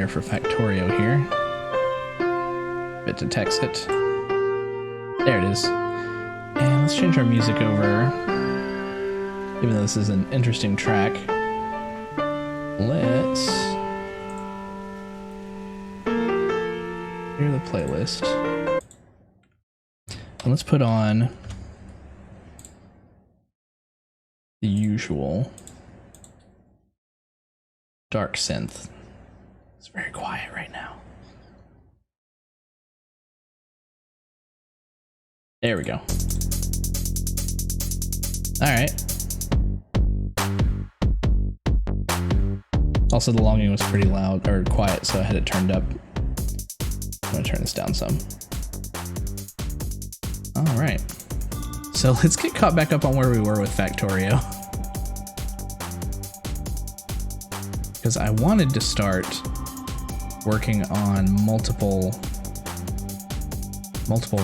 there for Factorio here. Bit to text it. There it is. And let's change our music over. Even though this is an interesting track, let's clear the playlist. And let's put on the usual dark synth. It's very quiet right now. There we go. All right. Also, the longing was pretty loud or quiet, so I had it turned up. I'm gonna turn this down some. All right. So let's get caught back up on where we were with Factorio. Because I wanted to start working on multiple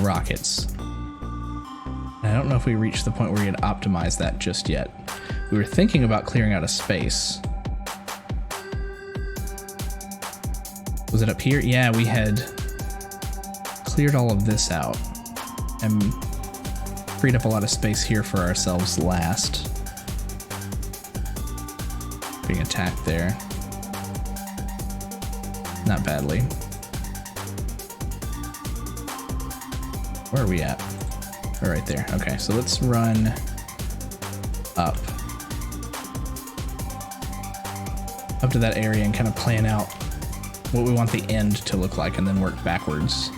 rockets. And I don't know if we reached the point where we had optimized that just yet. We were thinking about clearing out a space. Was it up here? Yeah, we had cleared all of this out and freed up a lot of space here for ourselves last. Being attacked there. Not badly. Where are we at? Oh, right there. Okay, so let's run up to that area and kind of plan out what we want the end to look like and then work backwards.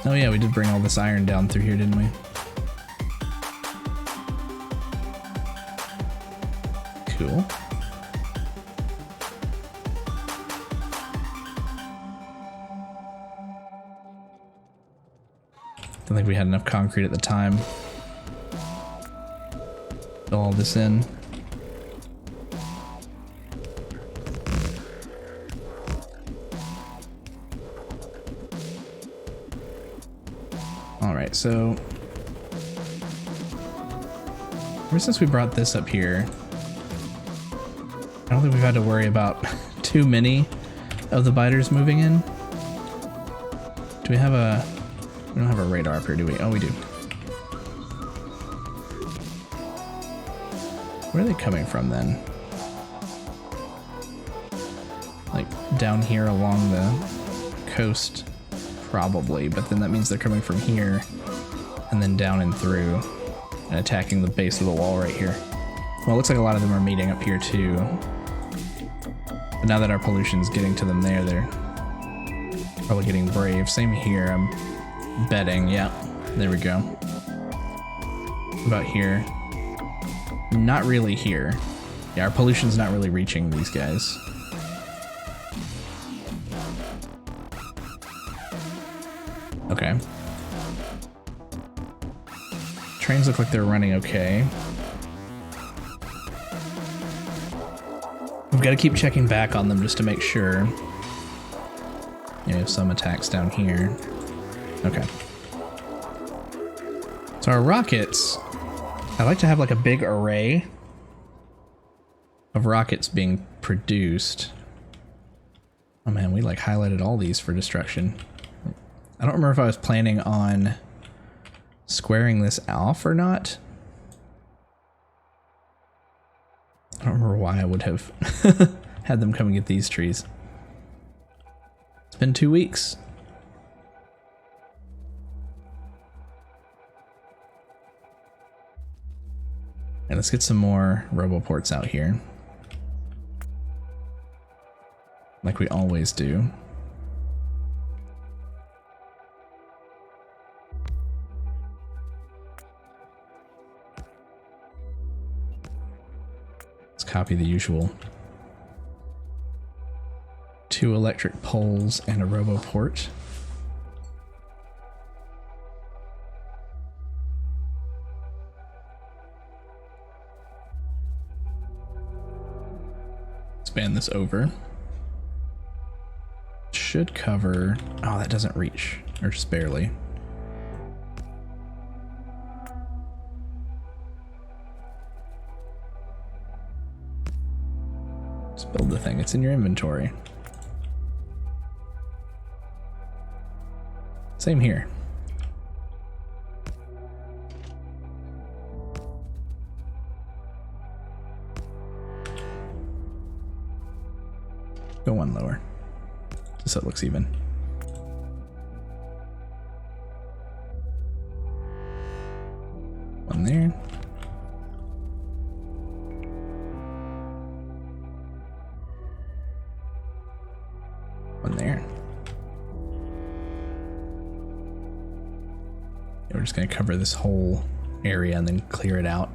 Oh yeah, we did bring all this iron down through here, didn't we? Cool. Don't think we had enough concrete at the time. Fill all this in. All right, so ever since we brought this up here, I don't think we've had to worry about too many of the biters moving in. Do we have a... We don't have a radar up here, do we? Oh, we do. Where are they coming from then? Like down here along the coast, probably, but then that means they're coming from here and then down and through and attacking the base of the wall right here. Well, it looks like a lot of them are meeting up here too. But now that our pollution's getting to them there, they're probably getting brave. Same here, I'm betting. Yeah, there we go. About here. Not really here. Yeah, our pollution's not really reaching these guys. Okay. Trains look like they're running okay. We've got to keep checking back on them just to make sure. Yeah, we have some attacks down here. Okay. So our rockets, I like to have like a big array of rockets being produced. Oh man, we like highlighted all these for destruction. I don't remember if I was planning on squaring this off or not. I don't remember why I would have had them come and get these trees. It's been 2 weeks. And let's get some more roboports out here. Like we always do. Let's copy the usual. 2 electric poles and a roboport. Expand this over. Should cover... Oh, that doesn't reach. Or just barely. Just build the thing. It's in your inventory. Same here. Go one lower, just so it looks even. One there. One there. Yeah, we're just gonna cover this whole area and then clear it out.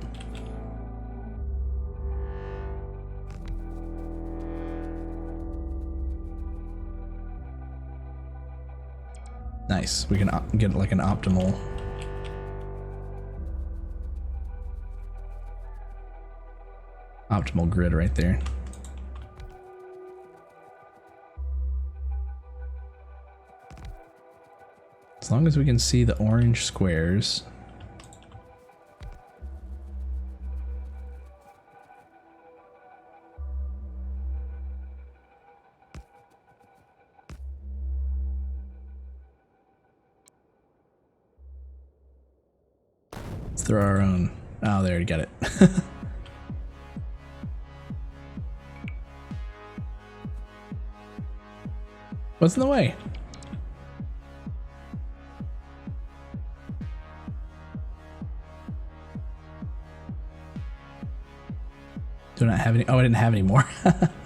Nice. We can get like an optimal grid right there. As long as we can see the orange squares. Let's throw our own. Oh, there, you got it. What's in the way? Do not have any. Oh, I didn't have any more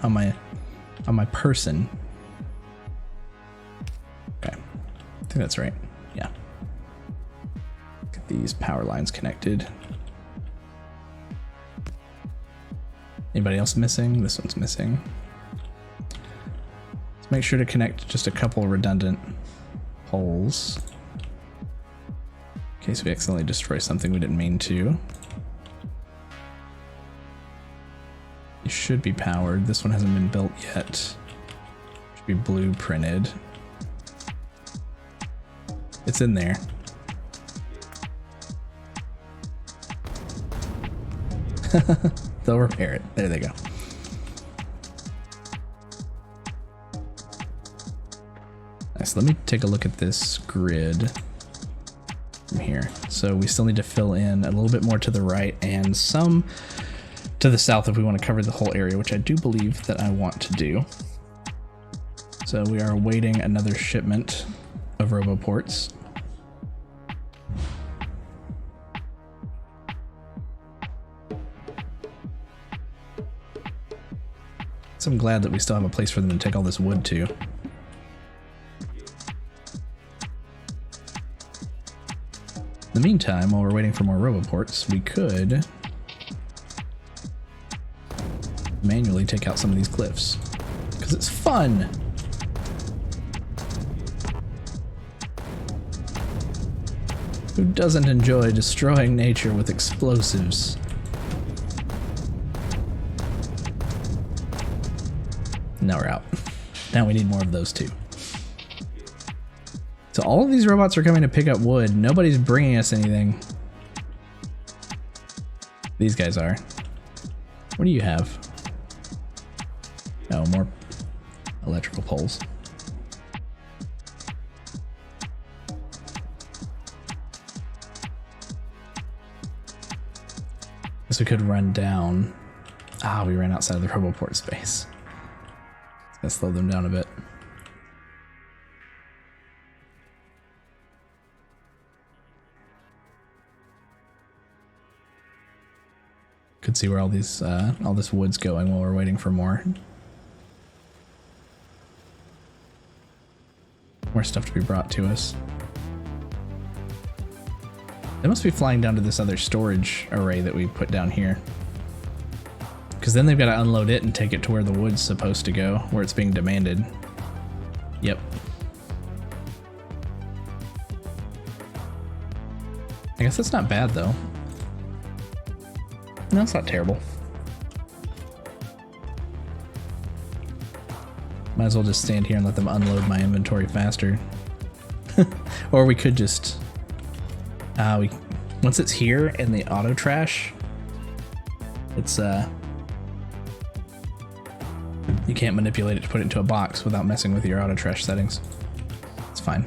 on my person. Okay, I think that's right. Yeah. Get these power lines connected. Anybody else missing? This one's missing. Let's make sure to connect just a couple redundant poles in case we accidentally destroy something we didn't mean to. It should be powered. This one hasn't been built yet. Should be blueprinted. It's in there. They'll repair it. There they go. Nice. Let me take a look at this grid from here. So we still need to fill in a little bit more to the right and some to the south if we want to cover the whole area, which I do believe that I want to do. So we are awaiting another shipment of RoboPorts. So I'm glad that we still have a place for them to take all this wood to. In the meantime, while we're waiting for more RoboPorts, we could manually take out some of these cliffs because it's fun. Who doesn't enjoy destroying nature with explosives? Now we're out. Now we need more of those too. So all of these robots are coming to pick up wood. Nobody's bringing us anything. These guys are. What do you have? Oh, more electrical poles. Guess we could run down. Ah, we ran outside of the RoboPort space. It's gonna slow them down a bit. Could see where all these all this wood's going while we're waiting for more stuff to be brought to us. They must be flying down to this other storage array that we put down here, because then they've got to unload it and take it to where the wood's supposed to go, where it's being demanded. Yep. I guess that's not bad though. No, it's not terrible. Might as well just stand here and let them unload my inventory faster. Or we could just... once it's here in the auto trash, it's You can't manipulate it to put it into a box without messing with your auto trash settings. It's fine.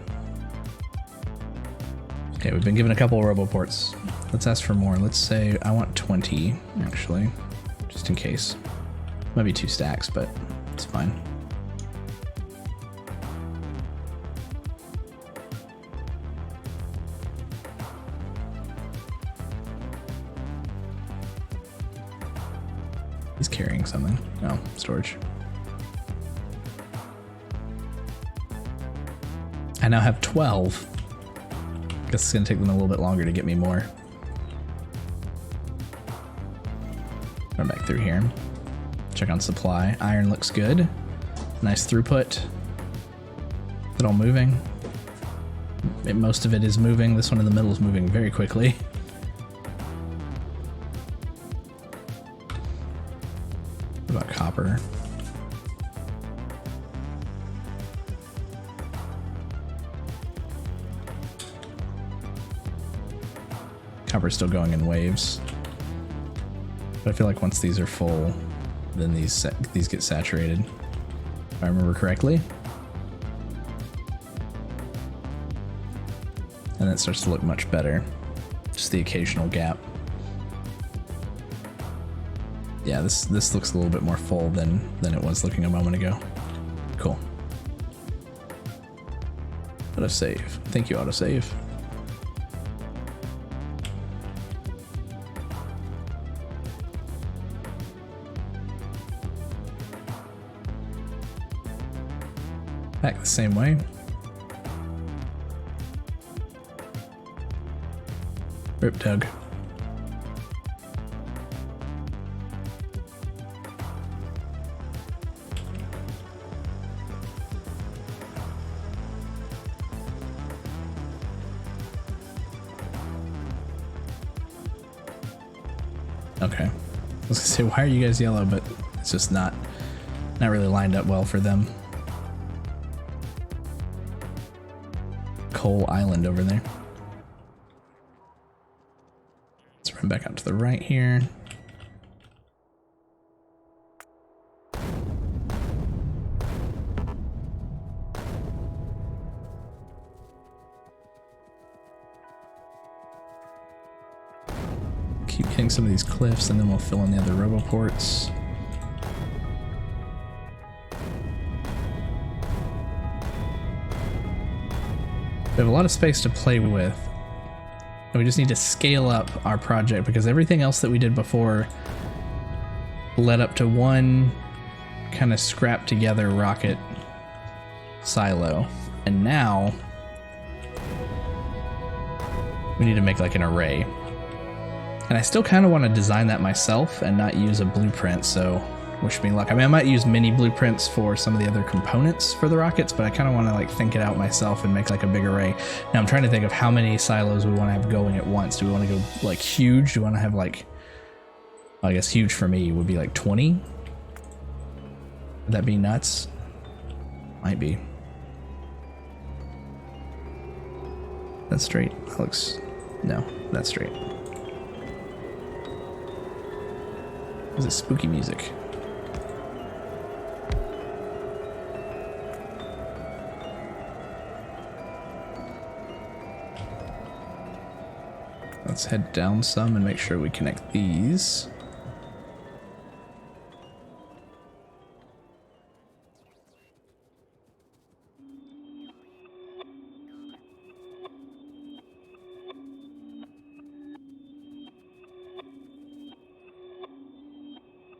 Okay, we've been given a couple of roboports. Let's ask for more. Let's say I want 20, actually, just in case. Might be 2 stacks, but it's fine. He's carrying something. Oh, storage. I now have 12. Guess it's gonna take them a little bit longer to get me more. Run back through here. Check on supply. Iron looks good. Nice throughput. Is it all moving? Most of it is moving. This one in the middle is moving very quickly. What about copper? Copper's still going in waves. But I feel like once these are full, then these get saturated. If I remember correctly. And it starts to look much better. Just the occasional gap. Yeah, this looks a little bit more full than it was looking a moment ago. Cool. Autosave. Thank you, autosave. Back the same way. Rip Doug. Okay. I was gonna say, why are you guys yellow? But it's just not really lined up well for them. Coal Island over there. Let's run back out to the right here. Keep hitting some of these cliffs and then we'll fill in the other roboports. We have a lot of space to play with. And we just need to scale up our project because everything else that we did before led up to one kind of scrapped together rocket silo. And now we need to make like an array. And I still kind of want to design that myself and not use a blueprint, so wish me luck. I mean, I might use mini blueprints for some of the other components for the rockets, but I kind of want to like think it out myself and make like a big array. Now I'm trying to think of how many silos we want to have going at once. Do we want to go like huge? Do we want to have like, well, I guess huge for me would be like 20? Would that be nuts? Might be. That's straight. That looks, no, that's straight. This is spooky music. Let's head down some and make sure we connect these.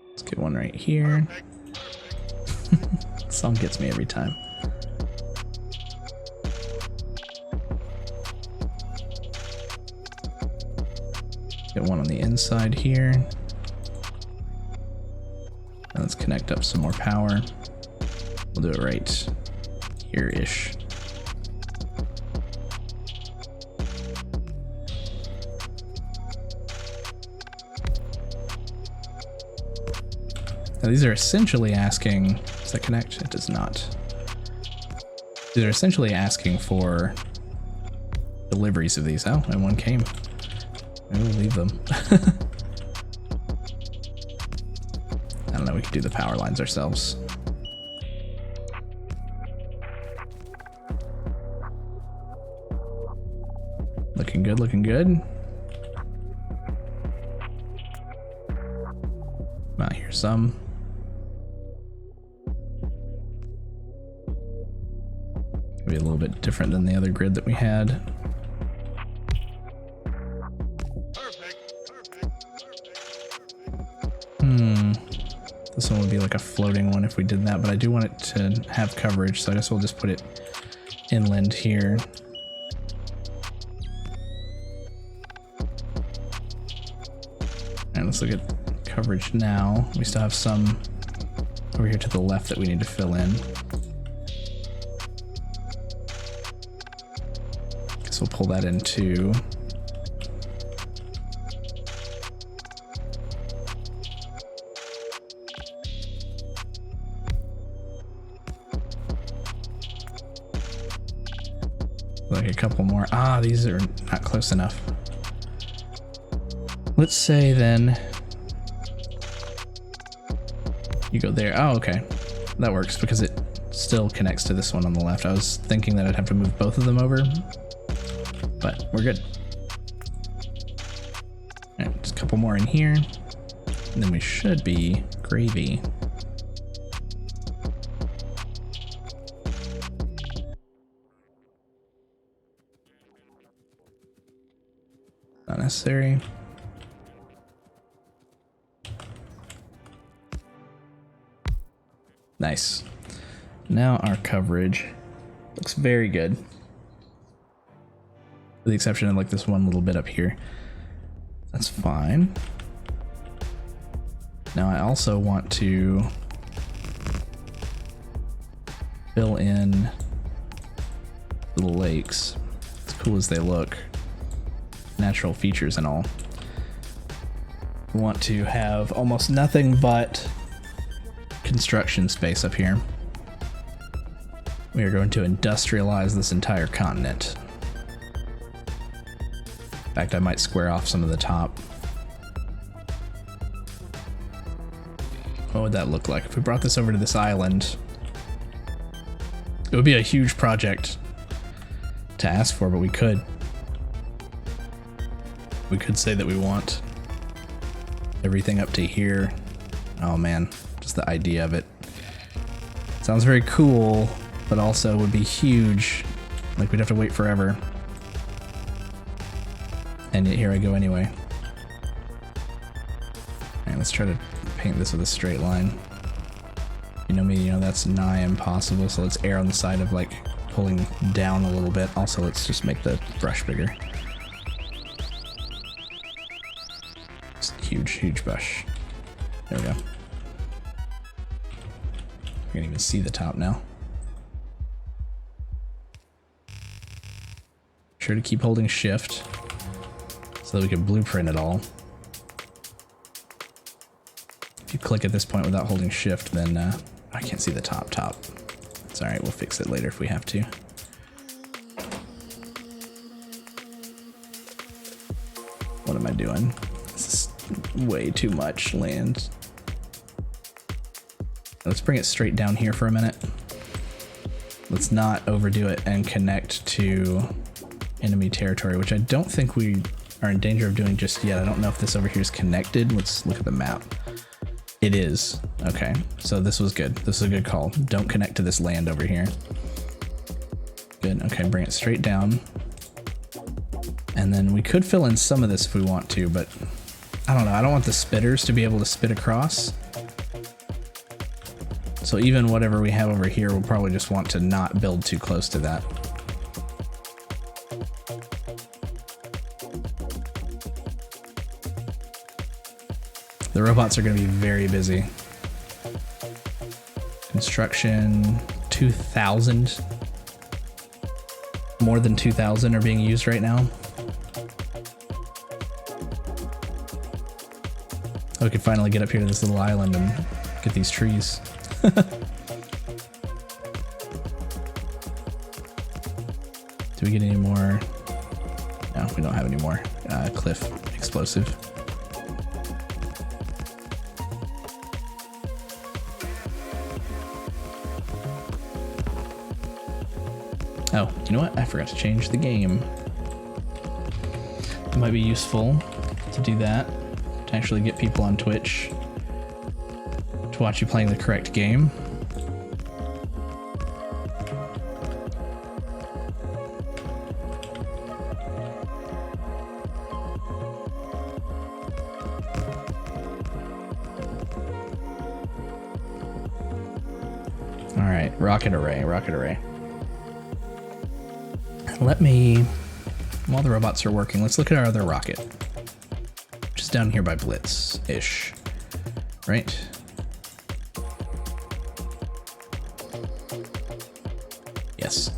Let's get one right here. Song gets me every time. Get one on the inside here. And let's connect up some more power. We'll do it right here-ish. Now these are essentially asking, does that connect? It does not. These are essentially asking for deliveries of these. Oh, and one came. Maybe we'll leave them. I don't know, we could do the power lines ourselves. Looking good, looking good. Here's some. Maybe a little bit different than the other grid that we had. This one would be like a floating one if we did that, but I do want it to have coverage, so I guess we'll just put it inland here. And let's look at coverage now. We still have some over here to the left that we need to fill in. Guess we'll pull that in too. Like a couple more. Ah, these are not close enough. Let's say then you go there. Oh, okay. That works because it still connects to this one on the left. I was thinking that I'd have to move both of them over, but we're good. All right, just a couple more in here, and then we should be gravy. Not necessary. Nice. Now our coverage looks very good. With the exception of like this one little bit up here. That's fine. Now I also want to fill in the lakes, as cool as they look. Natural features and all. We want to have almost nothing but construction space up here. We are going to industrialize this entire continent. In fact, I might square off some of the top. What would that look like if we brought this over to this island? It would be a huge project to ask for, but we could. We could say that we want everything up to here. Oh man, just the idea of it. Sounds very cool, but also would be huge. Like we'd have to wait forever. And yet here I go anyway. Alright, let's try to paint this with a straight line. You know me, you know that's nigh impossible, so let's err on the side of like pulling down a little bit. Also, let's just make the brush bigger. Huge brush. There we go. I can't even see the top now. Sure to keep holding shift so that we can blueprint it all. If you click at this point without holding shift, then I can't see the top. It's alright, we'll fix it later if we have to. What am I doing? This is way too much land. Let's bring it straight down here for a minute. Let's not overdo it and connect to enemy territory, which I don't think we are in danger of doing just yet. I don't know if this over here is connected. Let's look at the map. It is. Okay, so this was good. This is a good call. Don't connect to this land over here. Good, okay, bring it straight down. And then we could fill in some of this if we want to, but I don't know. I don't want the spitters to be able to spit across. So even whatever we have over here, we'll probably just want to not build too close to that. The robots are going to be very busy. Construction, 2,000. More than 2,000 are being used right now. Oh, we could finally get up here to this little island and get these trees. Do we get any more? No, we don't have any more cliff explosive. Oh, you know what? I forgot to change the game. might be useful to do that, to actually get people on Twitch to watch you playing the correct game. All right, rocket array, rocket array. Let me, while the robots are working, let's look at our other rocket, which is down here by Blitz-ish, right? Yes.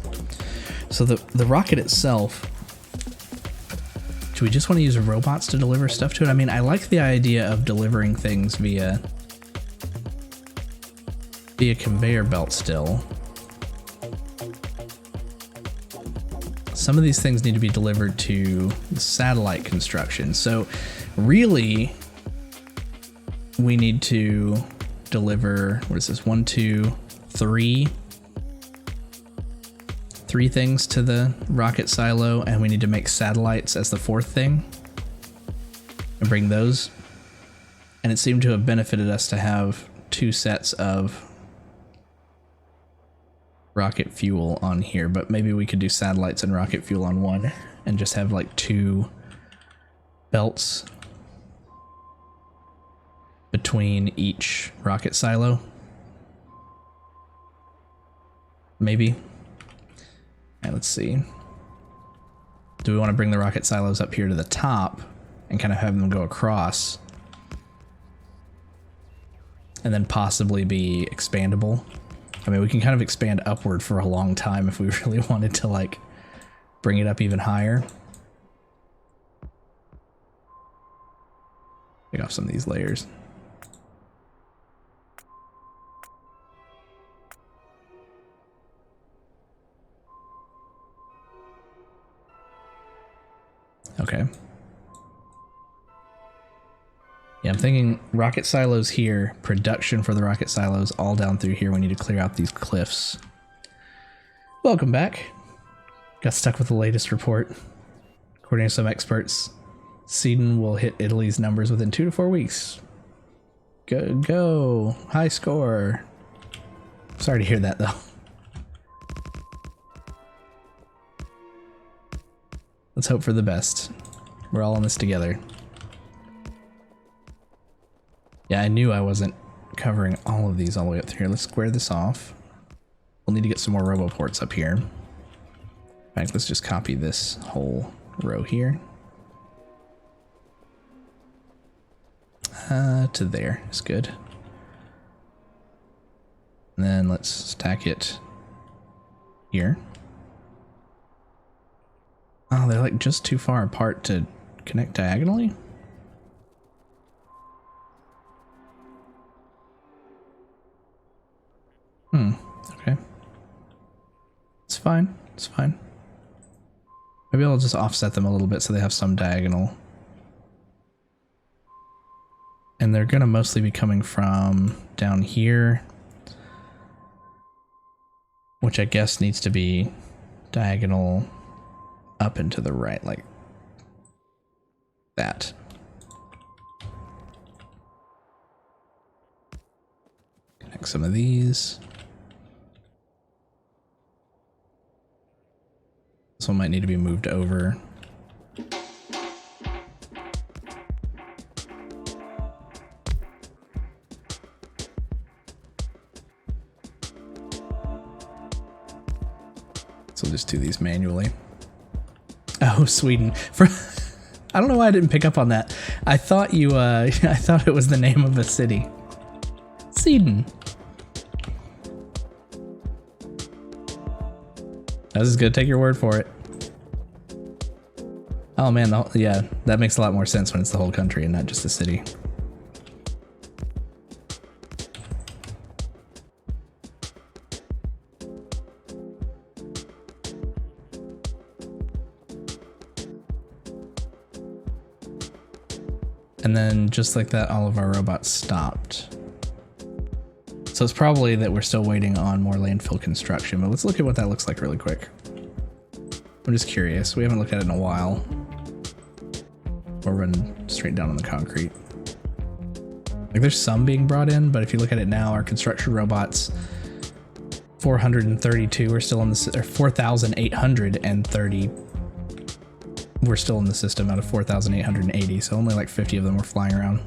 So the rocket itself, do we just want to use robots to deliver stuff to it? I mean, I like the idea of delivering things via conveyor belt still. Some of these things need to be delivered to the satellite construction. So really, we need to deliver, what is this, 1, 2, 3 things to the rocket silo, and we need to make satellites as the 4th thing and bring those. And it seemed to have benefited us to have 2 sets of rocket fuel on here, but maybe we could do satellites and rocket fuel on one and just have like 2 belts between each rocket silo. Maybe. And let's see. Do we want to bring the rocket silos up here to the top and kind of have them go across and then possibly be expandable? I mean, we can kind of expand upward for a long time if we really wanted to, like, bring it up even higher. Take off some of these layers. Okay. Yeah, I'm thinking rocket silos here, production for the rocket silos all down through here. We need to clear out these cliffs. Welcome back. Got stuck with the latest report. According to some experts, Sweden will hit Italy's numbers within 2 to 4 weeks. Go. High score. Sorry to hear that, though. Let's hope for the best. We're all in this together. Yeah, I knew I wasn't covering all of these all the way up through here. Let's square this off. We'll need to get some more roboports up here. In fact, let's just copy this whole row here. To there is good. And then let's stack it here. Oh, they're like just too far apart to connect diagonally? Okay. It's fine. It's fine. Maybe I'll just offset them a little bit so they have some diagonal. And they're gonna mostly be coming from down here, which I guess needs to be diagonal up and to the right, like that. Connect some of these. This one might need to be moved over. So we'll just do these manually. Oh, Sweden. I don't know why I didn't pick up on that. I thought you, I thought it was the name of a city. Sweden. I was just gonna take your word for it. Oh man, yeah, that makes a lot more sense when it's the whole country and not just a city. And then just like that, all of our robots stopped. So it's probably that we're still waiting on more landfill construction, but let's look at what that looks like really quick. I'm just curious. We haven't looked at it in a while. or run straight down on the concrete. Like there's some being brought in, but if you look at it now, our construction robots, 432 are still in the, or 4,830 were still in the system out of 4,880. So only like 50 of them were flying around.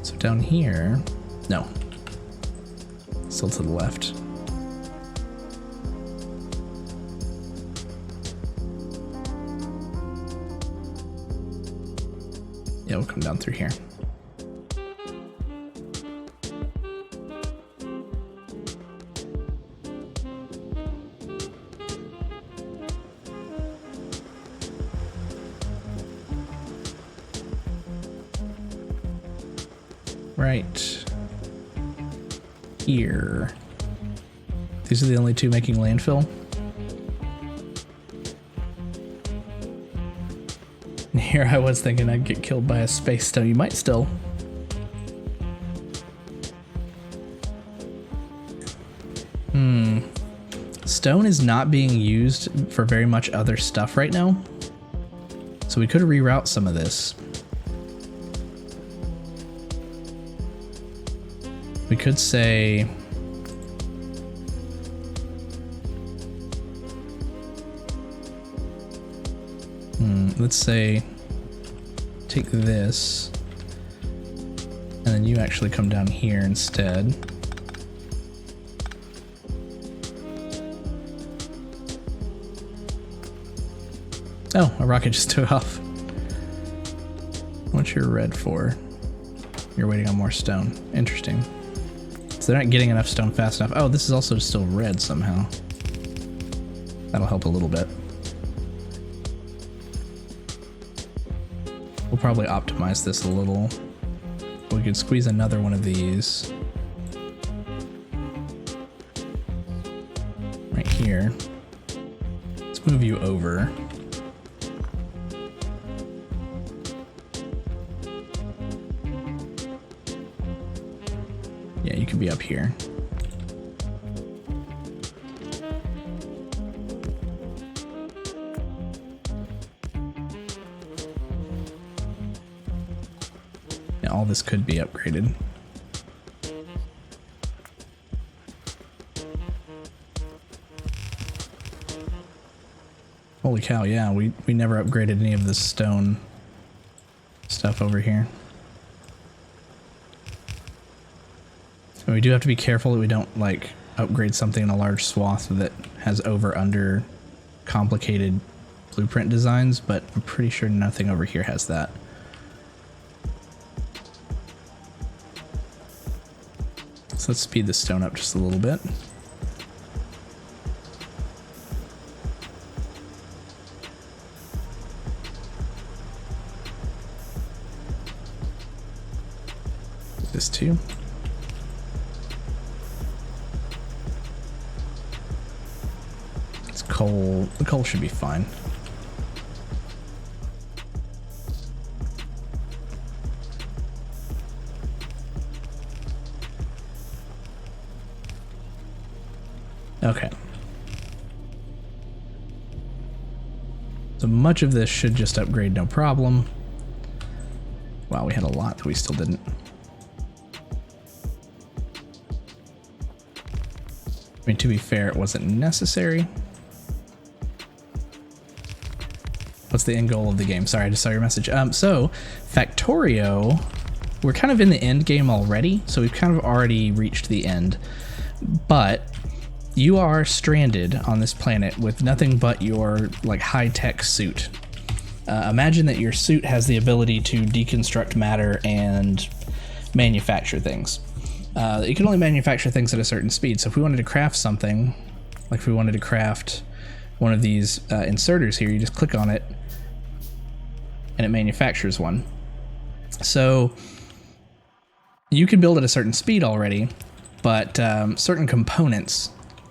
So down here, no, still to the left. Yeah, we'll come down through here. Right here. These are the only two making landfill. Here I was thinking I'd get killed by a space stone. You might still. Stone is not being used for very much other stuff right now. So we could reroute some of this. We could say... let's say take this and then you actually come down here instead. Oh, a rocket just took off. What's your red for? You're waiting on more stone. Interesting. So they're not getting enough stone fast enough. Oh, this is also still red somehow. That'll help a little bit. We'll probably optimize this a little. We could squeeze another one of these right here. Let's move you over. Yeah, you could be up here. All this could be upgraded. Holy cow, yeah, we never upgraded any of this stone stuff over here. And we do have to be careful that we don't like upgrade something in a large swath that has over under complicated blueprint designs, but I'm pretty sure nothing over here has that. So let's speed the stone up just a little bit. This too. It's coal. The coal should be fine. Okay. So much of this should just upgrade, no problem. Wow, we had a lot that we still didn't. I mean, to be fair, it wasn't necessary. What's the end goal of the game? Sorry, I just saw your message. So, Factorio, we're kind of in the end game already, so we've kind of already reached the end. But you are stranded on this planet with nothing but your like high-tech suit. Imagine that your suit has the ability to deconstruct matter and manufacture things. You can only manufacture things at a certain speed. So if we wanted to craft something, like if we wanted to craft one of these inserters here, you just click on it and it manufactures one. So you can build at a certain speed already, but certain components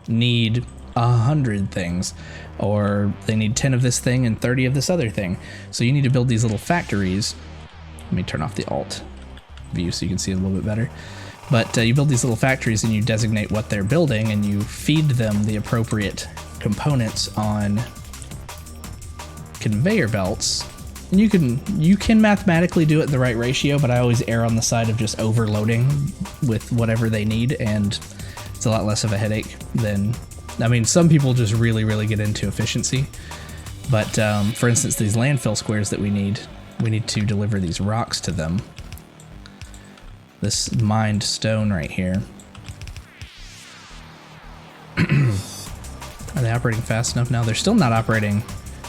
need 100 things, or they need 10 of this thing and 30 of this other thing. So you need to build these little factories. Let me turn off the alt view so you can see it a little bit better. But you build these little factories and you designate what they're building and you feed them the appropriate components on conveyor belts. And you can mathematically do it in the right ratio, but I always err on the side of just overloading with whatever they need, and it's a lot less of a headache than, I mean, some people just really, really get into efficiency. But for instance, these landfill squares that we need to deliver these rocks to them. This mined stone right here. Are they operating fast enough now? They're still not operating,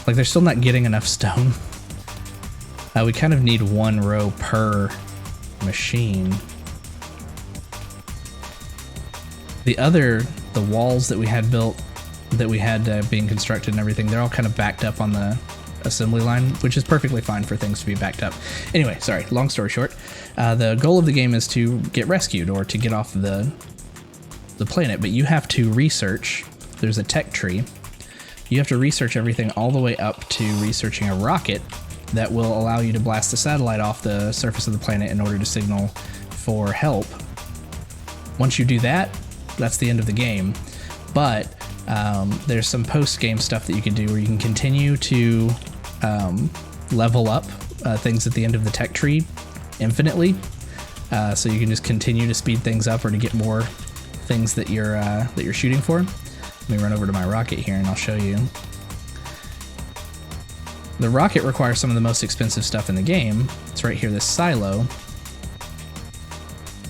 like they're still not getting enough stone. We kind of need one row per machine. The walls that we had built, that we had being constructed and everything, they're all kind of backed up on the assembly line, which is perfectly fine for things to be backed up. Anyway, sorry, long story short, the goal of the game is to get rescued or to get off the planet, but you have to research. There's a tech tree. You have to research everything all the way up to researching a rocket that will allow you to blast a satellite off the surface of the planet in order to signal for help. Once you do that, that's the end of the game. But there's some post-game stuff that you can do where you can continue to level up things at the end of the tech tree infinitely. So you can just continue to speed things up or to get more things that you're shooting for. Let me run over to my rocket here and I'll show you. The rocket requires some of the most expensive stuff in the game. It's right here, this silo.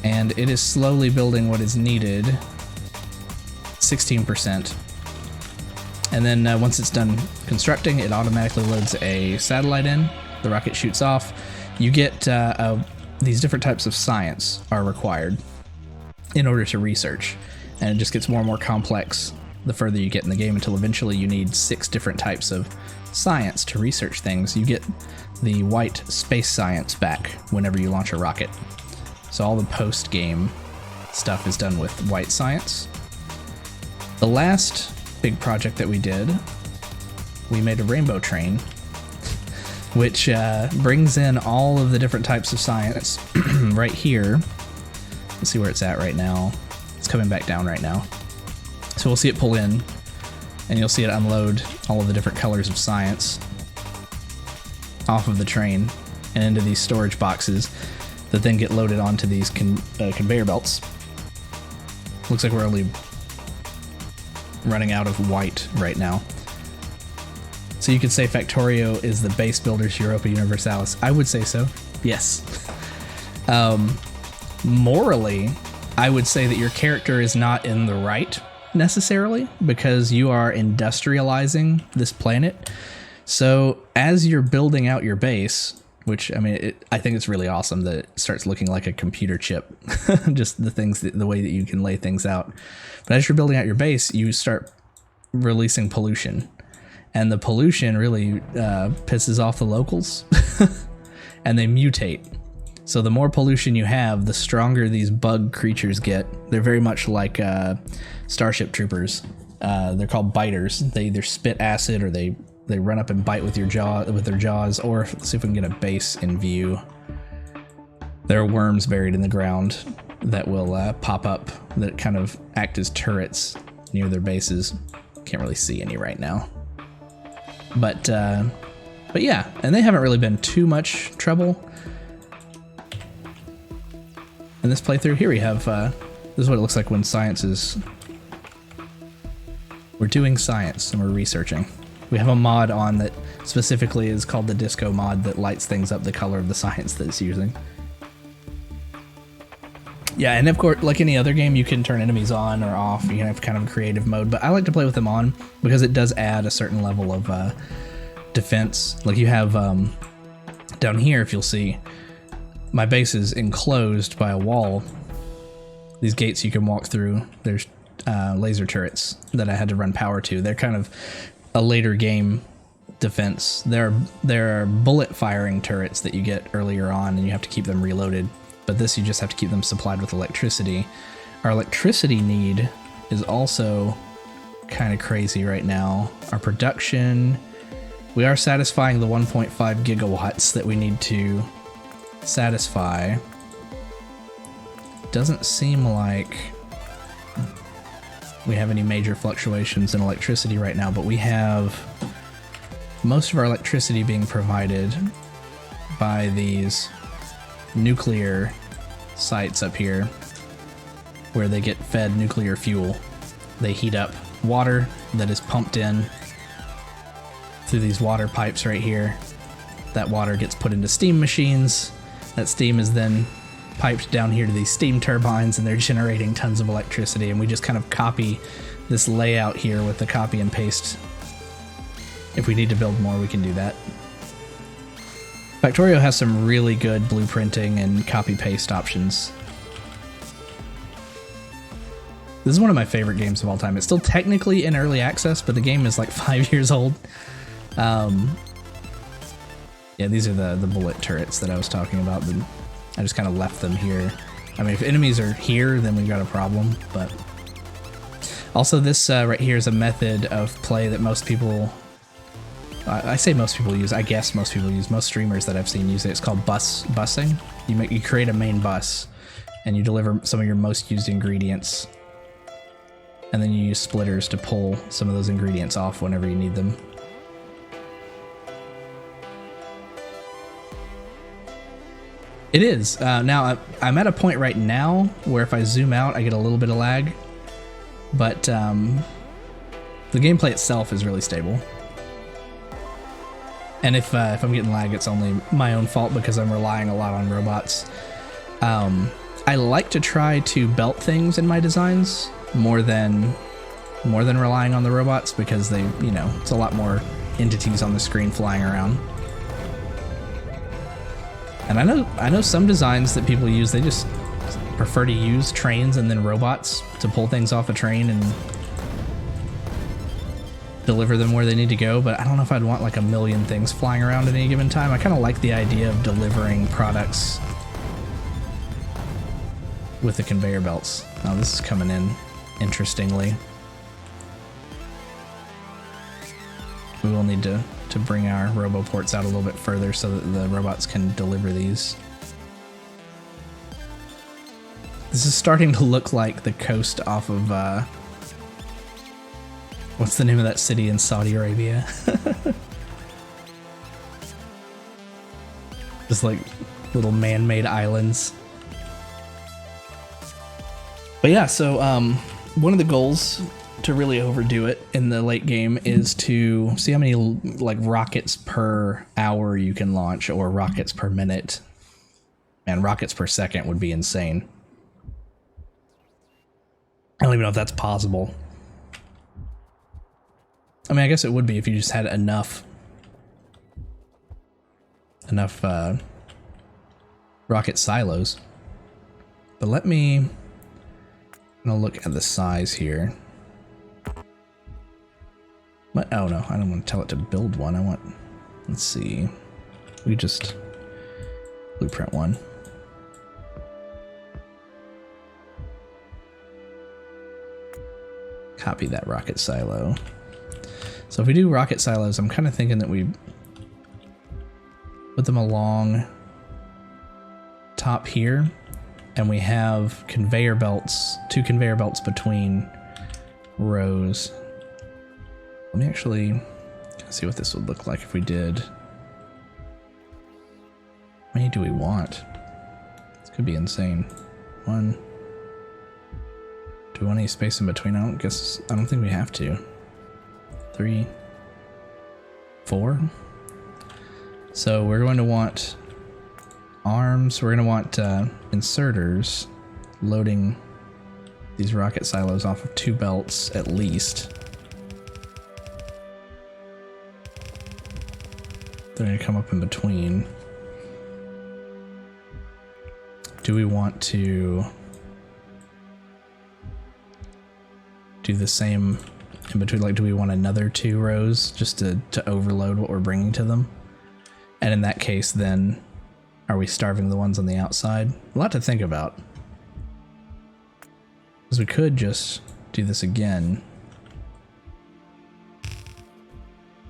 And it is slowly building what is needed. 16%. And then once it's done constructing, it automatically loads a satellite in. The rocket shoots off. You get these different types of science are required in order to research. And it just gets more and more complex the further you get in the game, until eventually you need 6 different types of science to research things. You get the white space science back whenever you launch a rocket. So all the post-game stuff is done with white science. The last big project that we did, we made a rainbow train, which brings in all of the different types of science right here. Let's see where it's at right now. It's coming back down right now. So we'll see it pull in, and you'll see it unload all of the different colors of science off of the train and into these storage boxes that then get loaded onto these conveyor belts. Looks like we're only running out of white right now. So you could say Factorio is the base builder's Europa Universalis. I would say so, yes. Morally, I would say that your character is not in the right necessarily, because you are industrializing this planet. So as you're building out your base, which, I mean, I think it's really awesome that it starts looking like a computer chip, just the way that you can lay things out. But as you're building out your base, you start releasing pollution, and the pollution really pisses off the locals, and they mutate. So the more pollution you have, the stronger these bug creatures get. They're very much like Starship Troopers. They're called biters. They either spit acid or they run up and bite with their jaws. Or let's see if we can get a base in view. There are worms buried in the ground that will pop up that kind of act as turrets near their bases. Can't really see any right now. But yeah, and they haven't really been too much trouble. In this playthrough here we have, this is what it looks like when science is, we're doing science and we're researching. We have a mod on that specifically is called the disco mod that lights things up the color of the science that it's using. Yeah, and of course, like any other game, you can turn enemies on or off. You can have kind of a creative mode, but I like to play with them on because it does add a certain level of defense. Like you have, down here, if you'll see, my base is enclosed by a wall. These gates you can walk through. There's laser turrets that I had to run power to. They're kind of a later game defense. There are bullet firing turrets that you get earlier on, and you have to keep them reloaded. But this, you just have to keep them supplied with electricity. Our electricity need is also kind of crazy right now. Our production, we are satisfying the 1.5 gigawatts that we need to satisfy. doesn't seem like we have any major fluctuations in electricity right now, but we have most of our electricity being provided by these nuclear sites up here where they get fed nuclear fuel. They heat up water that is pumped in through these water pipes right here. That water gets put into steam machines. That steam is then piped down here to these steam turbines, and they're generating tons of electricity, and we just kind of copy this layout here with the copy and paste. If we need to build more, we can do that. Factorio has some really good blueprinting and copy-paste options. This is one of my favorite games of all time. It's still technically in early access, but the game is like 5 years old. Yeah, these are the bullet turrets that I was talking about. I just kind of left them here. I mean, if enemies are here, then we've got a problem, but... Also, this right here is a method of play that most people... I say most people use, I guess most people use, most streamers that I've seen use it. It's called busing. You create a main bus, and you deliver some of your most used ingredients, and then you use splitters to pull some of those ingredients off whenever you need them. It is. Now, I'm at a point right now where if I zoom out, I get a little bit of lag, but the gameplay itself is really stable. And if I'm getting lag, it's only my own fault because I'm relying a lot on robots. I like to try to belt things in my designs more than relying on the robots, because they, it's a lot more entities on the screen flying around. And I know some designs that people use, they just prefer to use trains and then robots to pull things off a train and deliver them where they need to go, but I don't know if I'd want like a million things flying around at any given time. I kind of like the idea of delivering products with the conveyor belts. Now this is coming in interestingly. We will need to bring our roboports out a little bit further so that the robots can deliver these. This is starting to look like the coast off of, what's the name of that city in Saudi Arabia? Just like little man-made islands. But yeah, so one of the goals to really overdo it in the late game is to see how many like rockets per hour you can launch, or rockets per minute. And rockets per second would be insane. I don't even know if that's possible. I mean, I guess it would be if you just had enough rocket silos. But I'm gonna look at the size here. What? Oh no, I don't want to tell it to build one. Let's see. We just blueprint one. Copy that rocket silo. So if we do rocket silos, I'm kind of thinking that we put them along top here, and we have conveyor belts, 2 conveyor belts between rows. Let me actually see what this would look like if we did. How many do we want? This could be insane. 1. Do we want any space in between? I don't think we have to. 3, 4. So we're going to want arms. We're going to want inserters loading these rocket silos off of 2 belts at least. They're going to come up in between. Do we want to do the same in between? Like, do we want another 2 rows just to overload what we're bringing to them? And in that case, then, are we starving the ones on the outside? A lot to think about. Because we could just do this again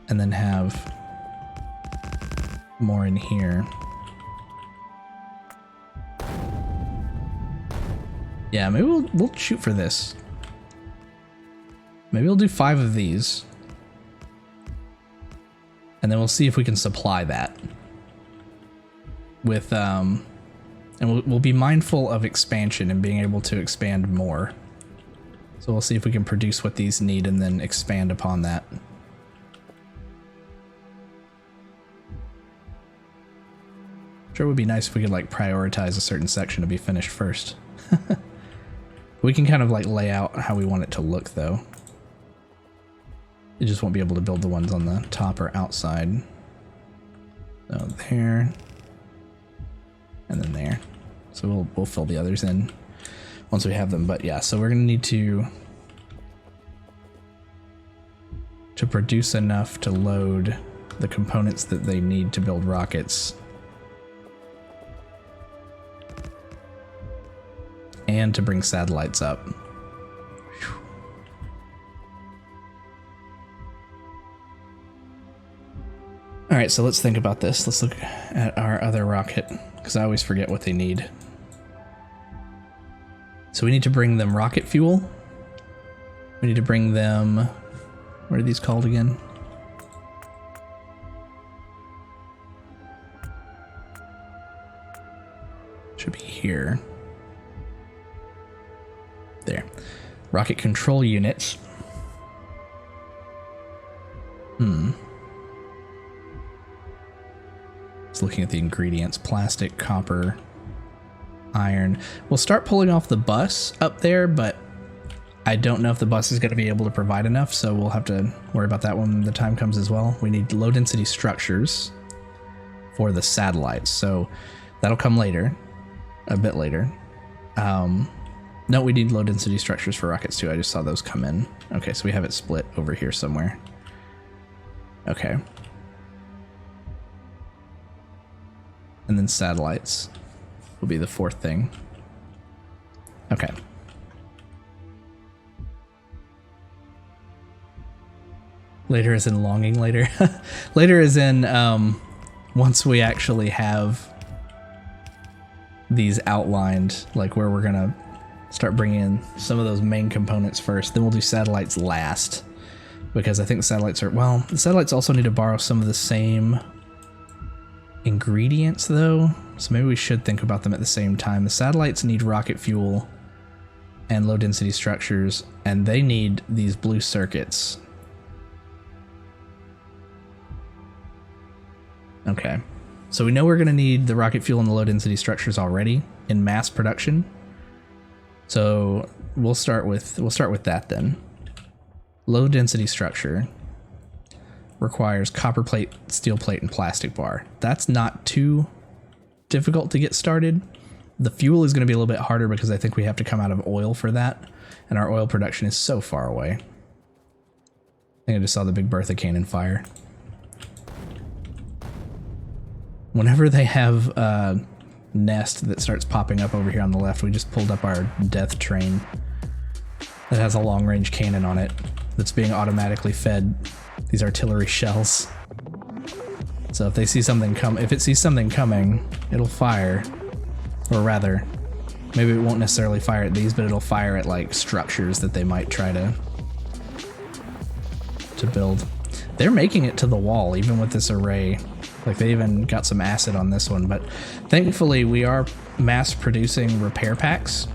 and then have more in here. Yeah, maybe we'll shoot for this. Maybe we'll do 5 of these. And then we'll see if we can supply that. With, and we'll be mindful of expansion and being able to expand more. So we'll see if we can produce what these need and then expand upon that. Sure would be nice if we could like prioritize a certain section to be finished first. We can kind of like lay out how we want it to look though. You just won't be able to build the ones on the top or outside. So there. And then there. So we'll fill the others in once we have them. But yeah, so we're gonna need to produce enough to load the components that they need to build rockets. And to bring satellites up. Whew. All right, so let's think about this. Let's look at our other rocket, because I always forget what they need. So we need to bring them rocket fuel. We need to bring them, what are these called again? Should be here. There. Rocket control units. Just looking at the ingredients. Plastic, copper, iron. We'll start pulling off the bus up there, but I don't know if the bus is going to be able to provide enough, so we'll have to worry about that when the time comes as well. We need low density structures for the satellites, so that'll come later, a bit later. No, we need low density structures for rockets too. I just saw those come in. Okay, so we have it split over here somewhere. Okay. And then satellites will be the 4th thing. Okay. Later is in longing later. Later is in once we actually have these outlined, like where we're gonna start bringing in some of those main components first. Then we'll do satellites last, because I think the satellites are, well, the satellites also need to borrow some of the same ingredients though, so maybe we should think about them at the same time. The satellites need rocket fuel and low density structures, and they need these blue circuits. Okay, so we know we're gonna need the rocket fuel and the low density structures already in mass production. So we'll start with that then. Low density structure requires copper plate, steel plate, and plastic bar. That's not too difficult to get started. The fuel is going to be a little bit harder because I think we have to come out of oil for that, and our oil production is so far away. I think I just saw the Big Bertha cannon fire. Whenever they have a nest that starts popping up over here on the left, we just pulled up our death train that has a long-range cannon on it that's being automatically fed these artillery shells. So if they see something if it sees something coming, it'll fire. Or rather, maybe it won't necessarily fire at these, but it'll fire at like structures that they might try to build. They're making it to the wall even with this array. Like they even got some acid on this one, but thankfully we are mass producing repair packs.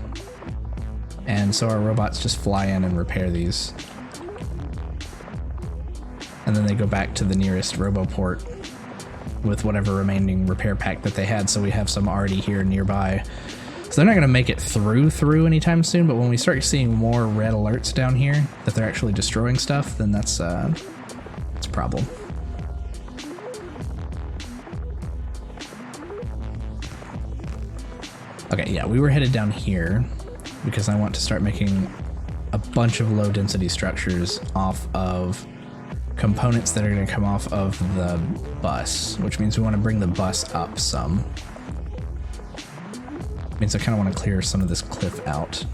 And so our robots just fly in and repair these. And then they go back to the nearest roboport with whatever remaining repair pack that they had, so we have some already here nearby. So they're not going to make it through anytime soon, but when we start seeing more red alerts down here that they're actually destroying stuff, then that's a problem. Okay, yeah, we were headed down here because I want to start making a bunch of low density structures off of components that are going to come off of the bus, which means we want to bring the bus up some. Means I kind of want to clear some of this cliff out.